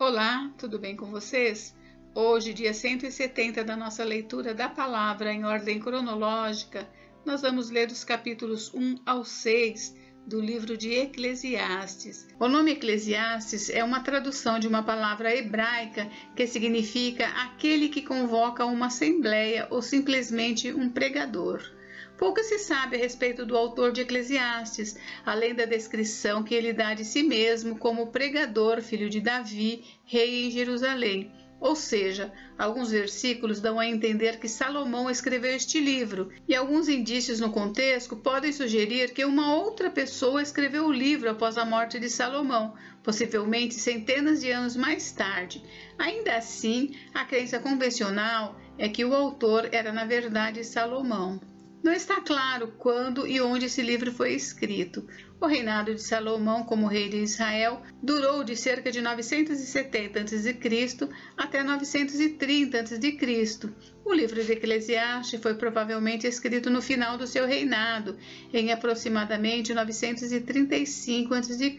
Olá, tudo bem com vocês? Hoje, dia 170 da nossa leitura da palavra em ordem cronológica, nós vamos ler os capítulos 1 ao 6 do livro de Eclesiastes. O nome Eclesiastes é uma tradução de uma palavra hebraica que significa aquele que convoca uma assembleia ou simplesmente um pregador. Pouco se sabe a respeito do autor de Eclesiastes, além da descrição que ele dá de si mesmo como pregador, filho de Davi, rei em Jerusalém. Ou seja, alguns versículos dão a entender que Salomão escreveu este livro, e alguns indícios no contexto podem sugerir que uma outra pessoa escreveu o livro após a morte de Salomão, possivelmente centenas de anos mais tarde. Ainda assim, a crença convencional é que o autor era, na verdade, Salomão. Não está claro quando e onde esse livro foi escrito. O reinado de Salomão como rei de Israel durou de cerca de 970 a.C. até 930 a.C. O livro de Eclesiastes foi provavelmente escrito no final do seu reinado, em aproximadamente 935 a.C.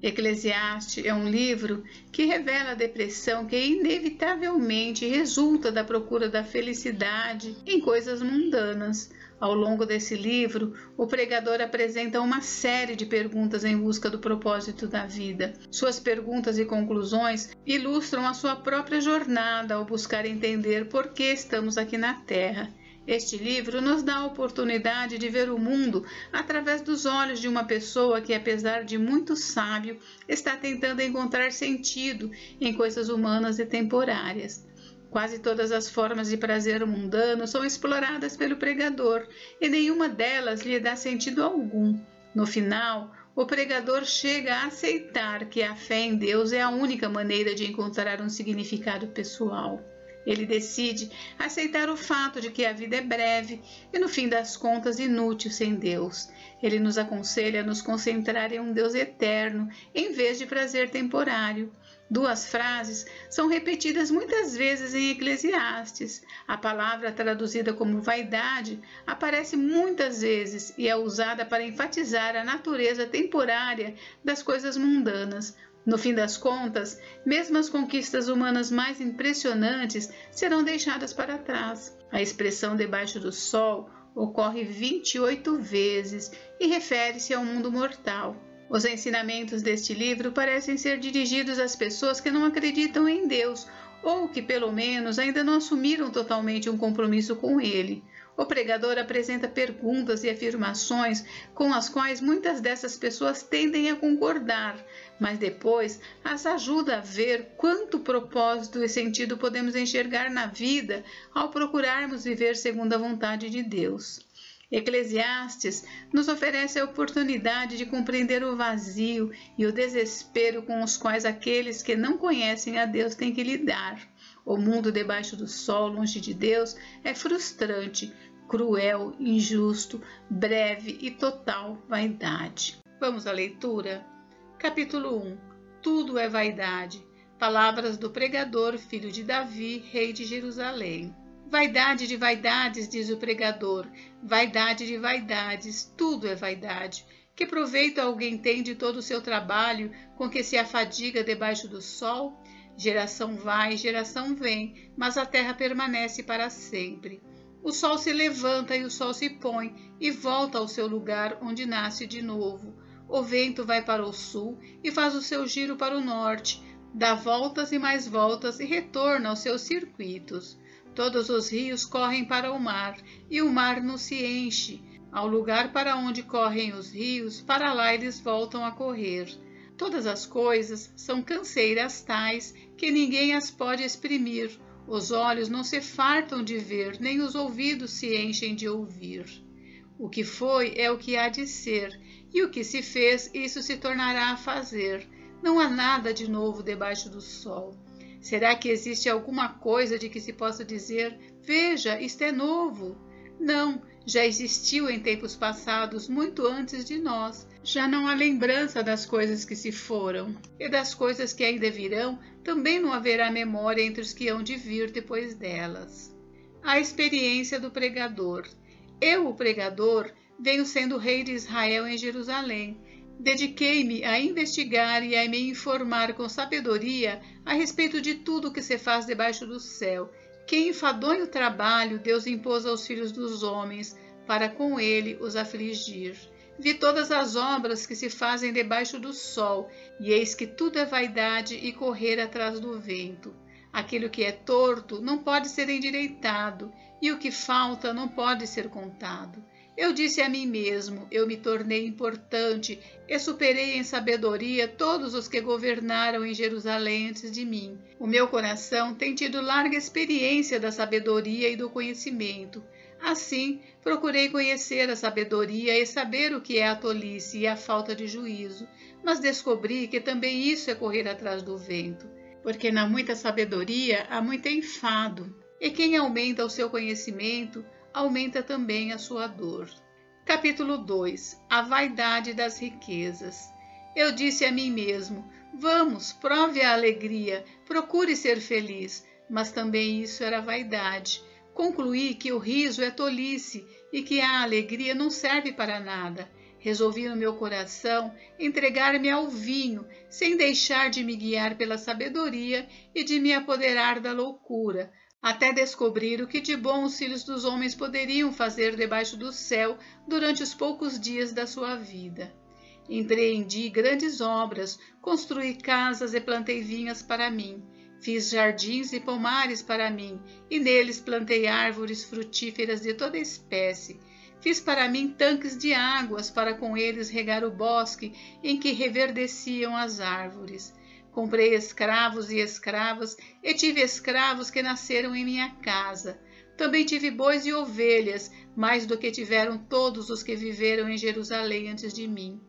Eclesiastes é um livro que revela a depressão que inevitavelmente resulta da procura da felicidade em coisas mundanas. Ao longo desse livro, o pregador apresenta uma série de perguntas em busca do propósito da vida. Suas perguntas e conclusões ilustram a sua própria jornada ao buscar entender por que estamos aqui na Terra. Este livro nos dá a oportunidade de ver o mundo através dos olhos de uma pessoa que, apesar de muito sábio, está tentando encontrar sentido em coisas humanas e temporárias. Quase todas as formas de prazer mundano são exploradas pelo pregador e nenhuma delas lhe dá sentido algum. No final, o pregador chega a aceitar que a fé em Deus é a única maneira de encontrar um significado pessoal. Ele decide aceitar o fato de que a vida é breve e, no fim das contas, inútil sem Deus. Ele nos aconselha a nos concentrar em um Deus eterno, em vez de prazer temporário. Duas frases são repetidas muitas vezes em Eclesiastes. A palavra traduzida como vaidade aparece muitas vezes e é usada para enfatizar a natureza temporária das coisas mundanas. No fim das contas, mesmo as conquistas humanas mais impressionantes serão deixadas para trás. A expressão debaixo do sol ocorre 28 vezes e refere-se ao mundo mortal. Os ensinamentos deste livro parecem ser dirigidos às pessoas que não acreditam em Deus ou que, pelo menos, ainda não assumiram totalmente um compromisso com Ele. O pregador apresenta perguntas e afirmações com as quais muitas dessas pessoas tendem a concordar, mas depois as ajuda a ver quanto propósito e sentido podemos enxergar na vida ao procurarmos viver segundo a vontade de Deus. Eclesiastes nos oferece a oportunidade de compreender o vazio e o desespero com os quais aqueles que não conhecem a Deus têm que lidar. O mundo debaixo do sol, longe de Deus, é frustrante, cruel, injusto, breve e total vaidade. Vamos à leitura? Capítulo 1. Tudo é vaidade. Palavras do pregador, filho de Davi, rei de Jerusalém. Vaidade de vaidades, diz o pregador, vaidade de vaidades, tudo é vaidade. Que proveito alguém tem de todo o seu trabalho com que se afadiga debaixo do sol? Geração vai, geração vem, mas a terra permanece para sempre. O sol se levanta e o sol se põe e volta ao seu lugar onde nasce de novo. O vento vai para o sul e faz o seu giro para o norte, dá voltas e mais voltas e retorna aos seus circuitos. Todos os rios correm para o mar, e o mar não se enche. Ao lugar para onde correm os rios, para lá eles voltam a correr. Todas as coisas são canseiras tais que ninguém as pode exprimir. Os olhos não se fartam de ver, nem os ouvidos se enchem de ouvir. O que foi é o que há de ser, e o que se fez, isso se tornará a fazer. Não há nada de novo debaixo do sol. Será que existe alguma coisa de que se possa dizer, veja, isto é novo? Não, já existiu em tempos passados, muito antes de nós. Já não há lembrança das coisas que se foram, e das coisas que ainda virão, também não haverá memória entre os que hão de vir depois delas. A experiência do pregador. Eu, o pregador, venho sendo rei de Israel em Jerusalém. Dediquei-me a investigar e a me informar com sabedoria a respeito de tudo o que se faz debaixo do céu, que enfadonho trabalho Deus impôs aos filhos dos homens, para com ele os afligir. Vi todas as obras que se fazem debaixo do sol, e eis que tudo é vaidade e correr atrás do vento. Aquilo que é torto não pode ser endireitado, e o que falta não pode ser contado. Eu disse a mim mesmo, eu me tornei importante e superei em sabedoria todos os que governaram em Jerusalém antes de mim. O meu coração tem tido larga experiência da sabedoria e do conhecimento. Assim, procurei conhecer a sabedoria e saber o que é a tolice e a falta de juízo, mas descobri que também isso é correr atrás do vento, porque na muita sabedoria há muito enfado, e quem aumenta o seu conhecimento, aumenta também a sua dor. Capítulo 2. A vaidade das riquezas. Eu disse a mim mesmo, vamos, prove a alegria, procure ser feliz, mas também isso era vaidade. Concluí que o riso é tolice e que a alegria não serve para nada. Resolvi no meu coração entregar-me ao vinho, sem deixar de me guiar pela sabedoria e de me apoderar da loucura, até descobrir o que de bom os filhos dos homens poderiam fazer debaixo do céu durante os poucos dias da sua vida. Empreendi grandes obras, construí casas e plantei vinhas para mim. Fiz jardins e pomares para mim, e neles plantei árvores frutíferas de toda espécie. Fiz para mim tanques de águas, para com eles regar o bosque em que reverdeciam as árvores. Comprei escravos e escravas, e tive escravos que nasceram em minha casa. Também tive bois e ovelhas, mais do que tiveram todos os que viveram em Jerusalém antes de mim.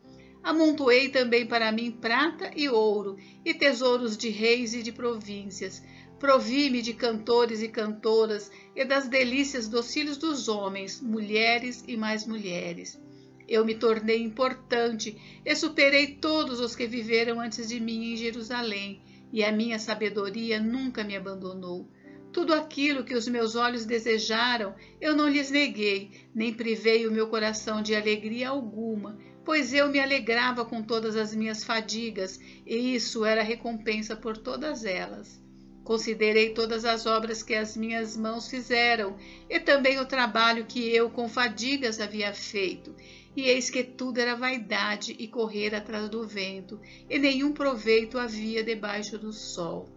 Amontoei também para mim prata e ouro, e tesouros de reis e de províncias. Provi-me de cantores e cantoras, e das delícias dos filhos dos homens, mulheres e mais mulheres. Eu me tornei importante e superei todos os que viveram antes de mim em Jerusalém, e a minha sabedoria nunca me abandonou. Tudo aquilo que os meus olhos desejaram, eu não lhes neguei, nem privei o meu coração de alegria alguma, pois eu me alegrava com todas as minhas fadigas, e isso era recompensa por todas elas. Considerei todas as obras que as minhas mãos fizeram, e também o trabalho que eu com fadigas havia feito, e eis que tudo era vaidade e correr atrás do vento, e nenhum proveito havia debaixo do sol.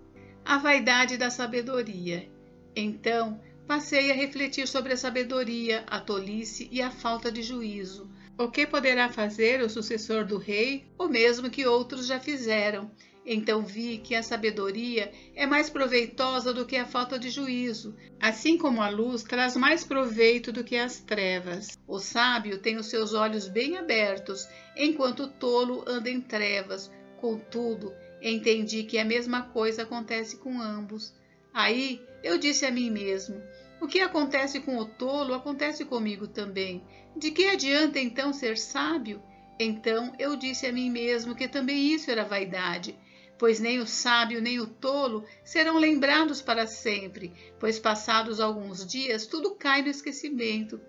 A vaidade da sabedoria. Então, passei a refletir sobre a sabedoria, a tolice e a falta de juízo. O que poderá fazer o sucessor do rei, o mesmo que outros já fizeram? Então vi que a sabedoria é mais proveitosa do que a falta de juízo, assim como a luz traz mais proveito do que as trevas. O sábio tem os seus olhos bem abertos, enquanto o tolo anda em trevas. Contudo, entendi que a mesma coisa acontece com ambos. Aí eu disse a mim mesmo, o que acontece com o tolo acontece comigo também. De que adianta então ser sábio? Então eu disse a mim mesmo que também isso era vaidade, pois nem o sábio nem o tolo serão lembrados para sempre, pois passados alguns dias tudo cai no esquecimento.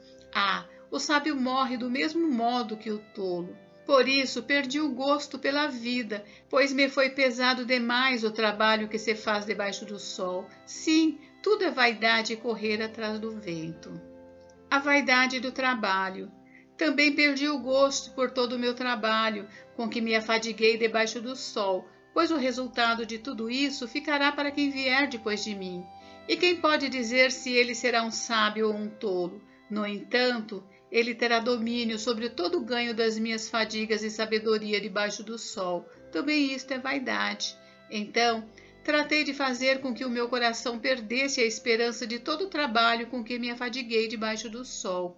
O sábio morre do mesmo modo que o tolo. Por isso perdi o gosto pela vida, pois me foi pesado demais o trabalho que se faz debaixo do sol. Sim, tudo é vaidade e correr atrás do vento. A vaidade do trabalho. Também perdi o gosto por todo o meu trabalho, com que me afadiguei debaixo do sol, pois o resultado de tudo isso ficará para quem vier depois de mim. E quem pode dizer se ele será um sábio ou um tolo? No entanto, ele terá domínio sobre todo o ganho das minhas fadigas e sabedoria debaixo do sol. Também isto é vaidade. Então, tratei de fazer com que o meu coração perdesse a esperança de todo o trabalho com que me afadiguei debaixo do sol.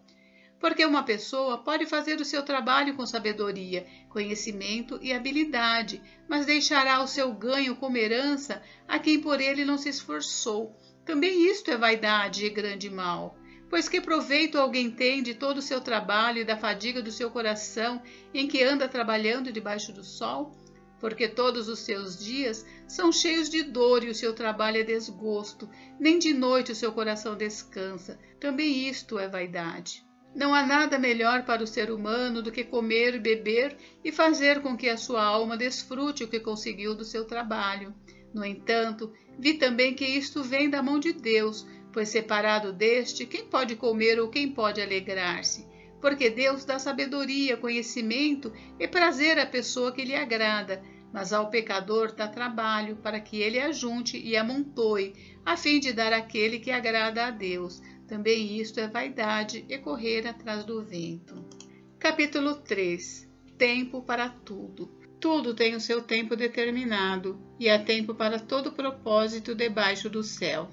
Porque uma pessoa pode fazer o seu trabalho com sabedoria, conhecimento e habilidade, mas deixará o seu ganho como herança a quem por ele não se esforçou. Também isto é vaidade e grande mal. Pois que proveito alguém tem de todo o seu trabalho e da fadiga do seu coração em que anda trabalhando debaixo do sol? Porque todos os seus dias são cheios de dor e o seu trabalho é desgosto, nem de noite o seu coração descansa. Também isto é vaidade. Não há nada melhor para o ser humano do que comer, beber e fazer com que a sua alma desfrute o que conseguiu do seu trabalho. No entanto, vi também que isto vem da mão de Deus, pois separado deste, quem pode comer ou quem pode alegrar-se? Porque Deus dá sabedoria, conhecimento e prazer à pessoa que lhe agrada, mas ao pecador dá trabalho para que ele ajunte e amontoe, a fim de dar àquele que agrada a Deus. Também isto é vaidade e correr atrás do vento. Capítulo 3. Tempo para tudo. Tudo tem o seu tempo determinado, e há tempo para todo propósito debaixo do céu.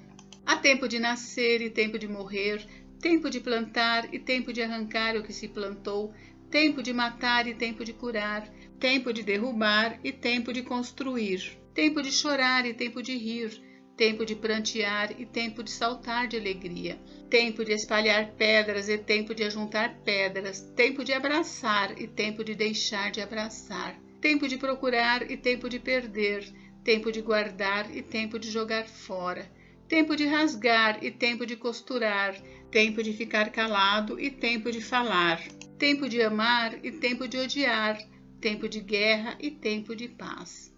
Há tempo de nascer e tempo de morrer, tempo de plantar e tempo de arrancar o que se plantou, tempo de matar e tempo de curar, tempo de derrubar e tempo de construir, tempo de chorar e tempo de rir, tempo de prantear e tempo de saltar de alegria, tempo de espalhar pedras e tempo de ajuntar pedras, tempo de abraçar e tempo de deixar de abraçar, tempo de procurar e tempo de perder, tempo de guardar e tempo de jogar fora, tempo de rasgar e tempo de costurar, tempo de ficar calado e tempo de falar, tempo de amar e tempo de odiar, tempo de guerra e tempo de paz.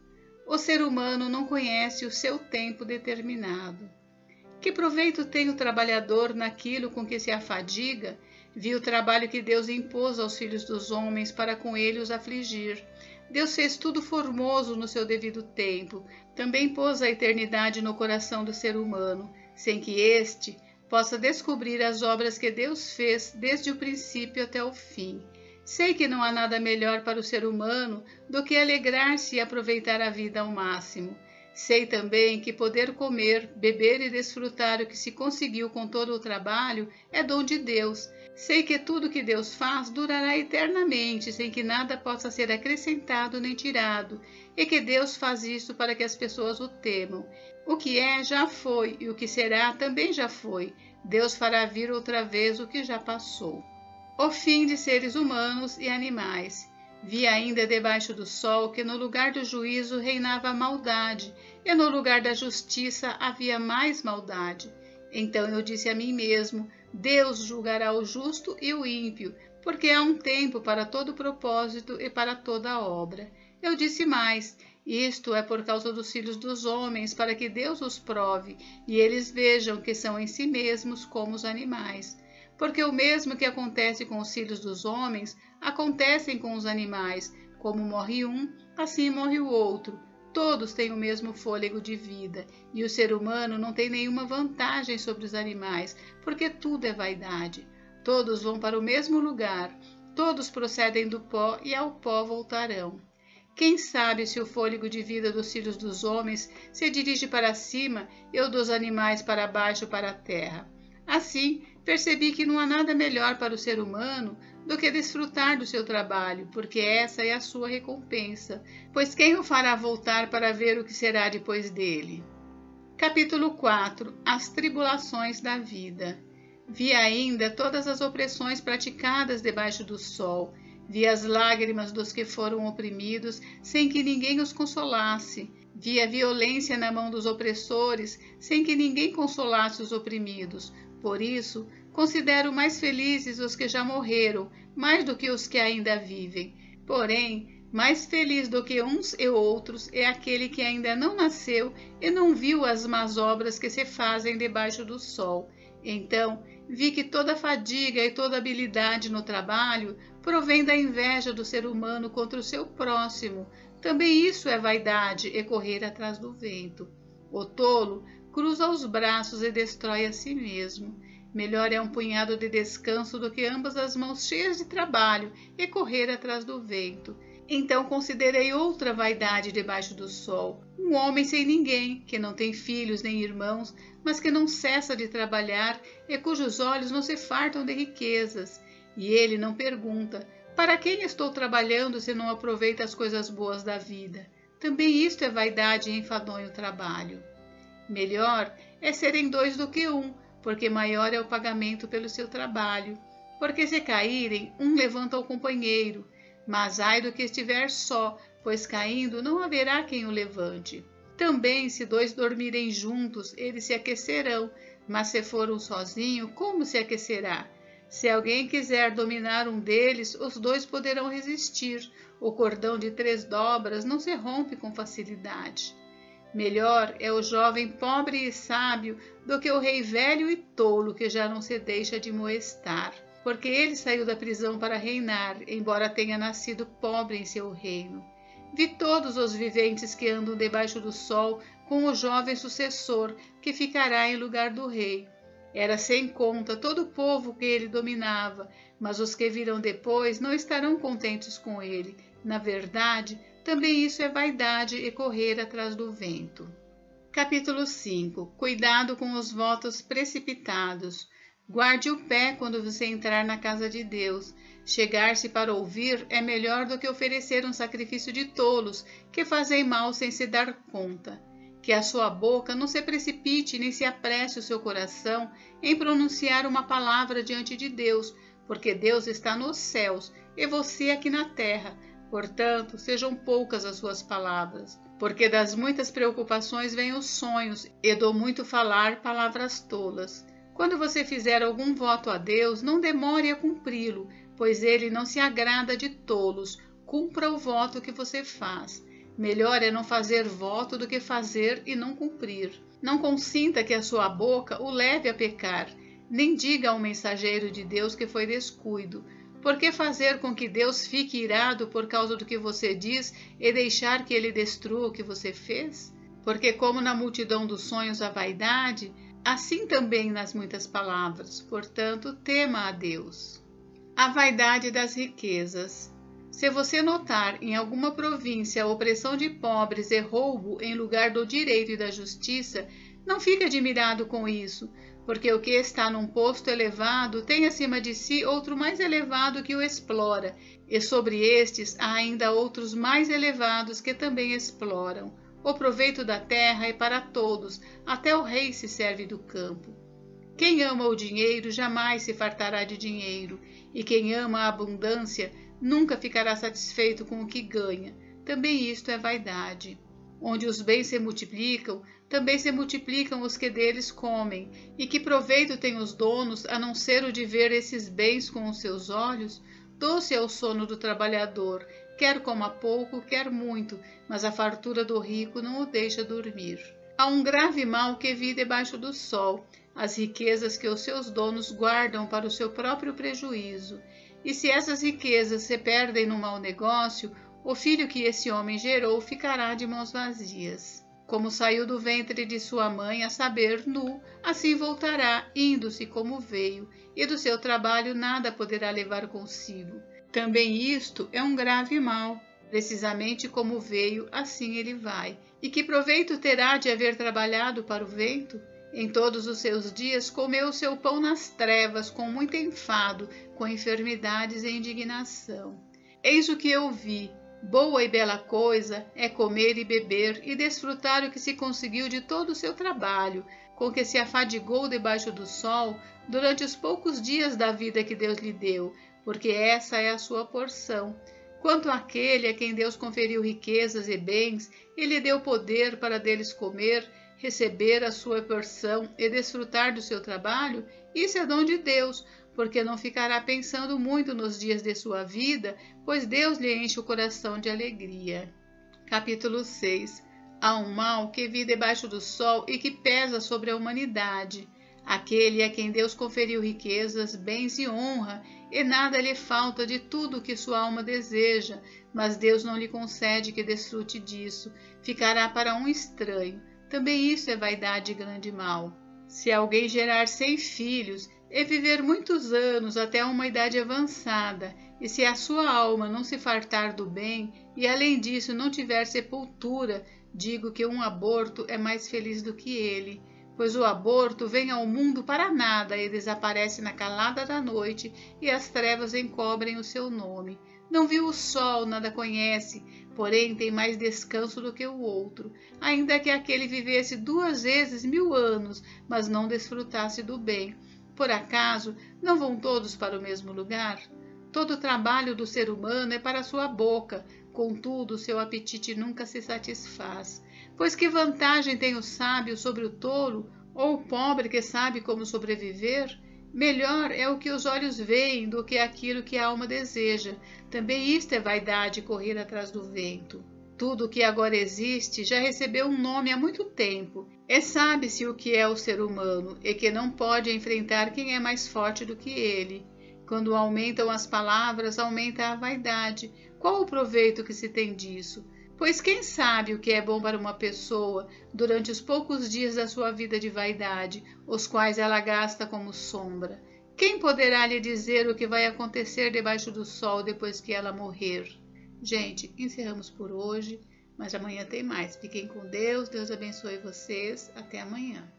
O ser humano não conhece o seu tempo determinado. Que proveito tem o trabalhador naquilo com que se afadiga? Vi o trabalho que Deus impôs aos filhos dos homens para com ele os afligir. Deus fez tudo formoso no seu devido tempo. Também pôs a eternidade no coração do ser humano, sem que este possa descobrir as obras que Deus fez desde o princípio até o fim. Sei que não há nada melhor para o ser humano do que alegrar-se e aproveitar a vida ao máximo. Sei também que poder comer, beber e desfrutar o que se conseguiu com todo o trabalho é dom de Deus. Sei que tudo que Deus faz durará eternamente, sem que nada possa ser acrescentado nem tirado, e que Deus faz isso para que as pessoas o temam. O que é, já foi, e o que será, também já foi. Deus fará vir outra vez o que já passou. O fim de seres humanos e animais. Vi ainda debaixo do sol que no lugar do juízo reinava a maldade, e no lugar da justiça havia mais maldade. Então eu disse a mim mesmo: Deus julgará o justo e o ímpio, porque há um tempo para todo propósito e para toda obra. Eu disse mais: isto é por causa dos filhos dos homens, para que Deus os prove, e eles vejam que são em si mesmos como os animais. Porque o mesmo que acontece com os filhos dos homens, acontecem com os animais. Como morre um, assim morre o outro. Todos têm o mesmo fôlego de vida, e o ser humano não tem nenhuma vantagem sobre os animais, porque tudo é vaidade. Todos vão para o mesmo lugar, todos procedem do pó e ao pó voltarão. Quem sabe se o fôlego de vida dos filhos dos homens se dirige para cima e o dos animais para baixo para a terra? Assim, percebi que não há nada melhor para o ser humano do que desfrutar do seu trabalho, porque essa é a sua recompensa, pois quem o fará voltar para ver o que será depois dele? Capítulo 4. As tribulações da vida. Vi ainda todas as opressões praticadas debaixo do sol, vi as lágrimas dos que foram oprimidos, sem que ninguém os consolasse. Vi a violência na mão dos opressores, sem que ninguém consolasse os oprimidos. Por isso, considero mais felizes os que já morreram, mais do que os que ainda vivem. Porém, mais feliz do que uns e outros é aquele que ainda não nasceu e não viu as más obras que se fazem debaixo do sol. Então, vi que toda fadiga e toda habilidade no trabalho provém da inveja do ser humano contra o seu próximo. Também isso é vaidade e correr atrás do vento. O tolo cruza os braços e destrói a si mesmo. Melhor é um punhado de descanso do que ambas as mãos cheias de trabalho e correr atrás do vento. Então considerei outra vaidade debaixo do sol. Um homem sem ninguém, que não tem filhos nem irmãos, mas que não cessa de trabalhar e cujos olhos não se fartam de riquezas. E ele não pergunta: para quem estou trabalhando se não aproveito as coisas boas da vida? Também isto é vaidade e enfadonho trabalho. Melhor é serem dois do que um, porque maior é o pagamento pelo seu trabalho. Porque se caírem, um levanta o companheiro. Mas ai do que estiver só, pois caindo não haverá quem o levante. Também, se dois dormirem juntos, eles se aquecerão, mas se for um sozinho, como se aquecerá? Se alguém quiser dominar um deles, os dois poderão resistir. O cordão de 3 dobras não se rompe com facilidade. Melhor é o jovem pobre e sábio do que o rei velho e tolo que já não se deixa de moestar, porque ele saiu da prisão para reinar, embora tenha nascido pobre em seu reino. Vi todos os viventes que andam debaixo do sol com o jovem sucessor, que ficará em lugar do rei. Era sem conta todo o povo que ele dominava, mas os que virão depois não estarão contentes com ele. Na verdade, também isso é vaidade e correr atrás do vento. Capítulo 5. Cuidado com os votos precipitados. Guarde o pé quando você entrar na casa de Deus. Chegar-se para ouvir é melhor do que oferecer um sacrifício de tolos, que fazem mal sem se dar conta. Que a sua boca não se precipite nem se apresse o seu coração em pronunciar uma palavra diante de Deus, porque Deus está nos céus e você aqui na terra. Portanto, sejam poucas as suas palavras, porque das muitas preocupações vêm os sonhos e do muito falar palavras tolas. Quando você fizer algum voto a Deus, não demore a cumpri-lo, pois ele não se agrada de tolos. Cumpra o voto que você faz. Melhor é não fazer voto do que fazer e não cumprir. Não consinta que a sua boca o leve a pecar, nem diga ao mensageiro de Deus que foi descuido. Por que fazer com que Deus fique irado por causa do que você diz e deixar que ele destrua o que você fez? Porque como na multidão dos sonhos há vaidade, assim também nas muitas palavras. Portanto, tema a Deus. A vaidade das riquezas. Se você notar em alguma província a opressão de pobres e roubo em lugar do direito e da justiça, não fique admirado com isso, porque o que está num posto elevado tem acima de si outro mais elevado que o explora, e sobre estes há ainda outros mais elevados que também exploram. O proveito da terra é para todos, até o rei se serve do campo. Quem ama o dinheiro jamais se fartará de dinheiro, e quem ama a abundância nunca ficará satisfeito com o que ganha. Também isto é vaidade. Onde os bens se multiplicam, também se multiplicam os que deles comem. E que proveito têm os donos, a não ser o de ver esses bens com os seus olhos? Doce é o sono do trabalhador, quer coma pouco, quer muito, mas a fartura do rico não o deixa dormir. Há um grave mal que vi debaixo do sol, as riquezas que os seus donos guardam para o seu próprio prejuízo. E se essas riquezas se perdem no mau negócio, o filho que esse homem gerou ficará de mãos vazias. Como saiu do ventre de sua mãe, a saber, nu, assim voltará, indo-se como veio, e do seu trabalho nada poderá levar consigo. Também isto é um grave mal. Precisamente como veio, assim ele vai. E que proveito terá de haver trabalhado para o vento? Em todos os seus dias comeu o seu pão nas trevas, com muito enfado, com enfermidades e indignação. Eis o que eu vi. Boa e bela coisa é comer e beber e desfrutar o que se conseguiu de todo o seu trabalho, com que se afadigou debaixo do sol durante os poucos dias da vida que Deus lhe deu, porque essa é a sua porção. Quanto àquele a quem Deus conferiu riquezas e bens, e lhe deu poder para deles comer, receber a sua porção e desfrutar do seu trabalho, isso é dom de Deus, porque não ficará pensando muito nos dias de sua vida, pois Deus lhe enche o coração de alegria. Capítulo 6. Há um mal que vi debaixo do sol e que pesa sobre a humanidade. Aquele a quem Deus conferiu riquezas, bens e honra, e nada lhe falta de tudo o que sua alma deseja, mas Deus não lhe concede que desfrute disso, ficará para um estranho. Também isso é vaidade e grande mal. Se alguém gerar 100 filhos e viver muitos anos até uma idade avançada, e se a sua alma não se fartar do bem, e além disso não tiver sepultura, digo que um aborto é mais feliz do que ele, pois o aborto vem ao mundo para nada e desaparece na calada da noite, e as trevas encobrem o seu nome. Não viu o sol, nada conhece, porém tem mais descanso do que o outro, ainda que aquele vivesse 2 vezes 1000 anos, mas não desfrutasse do bem. Por acaso, não vão todos para o mesmo lugar? Todo o trabalho do ser humano é para sua boca, contudo, seu apetite nunca se satisfaz. Pois que vantagem tem o sábio sobre o tolo, ou o pobre que sabe como sobreviver? Melhor é o que os olhos veem do que aquilo que a alma deseja. Também isto é vaidade, correr atrás do vento. Tudo o que agora existe já recebeu um nome há muito tempo. Sabe-se o que é o ser humano e que não pode enfrentar quem é mais forte do que ele. Quando aumentam as palavras, aumenta a vaidade. Qual o proveito que se tem disso? Pois quem sabe o que é bom para uma pessoa durante os poucos dias da sua vida de vaidade, os quais ela gasta como sombra? Quem poderá lhe dizer o que vai acontecer debaixo do sol depois que ela morrer? Gente, encerramos por hoje, mas amanhã tem mais. Fiquem com Deus, Deus abençoe vocês. Até amanhã.